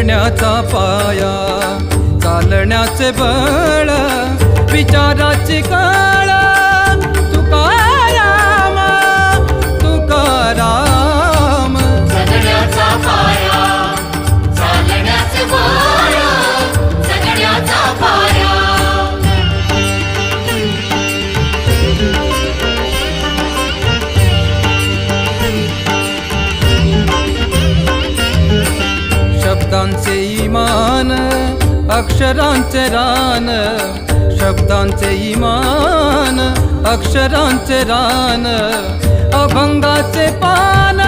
जगण्याचा पाया, चालण्याचे बळ, विचाराची कळ, तुकाराम तुकाराम. जगण्याचा पाया, चालण्याचे बळ, जगण्याचा पाया. शब्दांचे इमान, अक्षरांचे रान, शब्दांचे इमान, अक्षरांचे रान, अभंगाचे पान.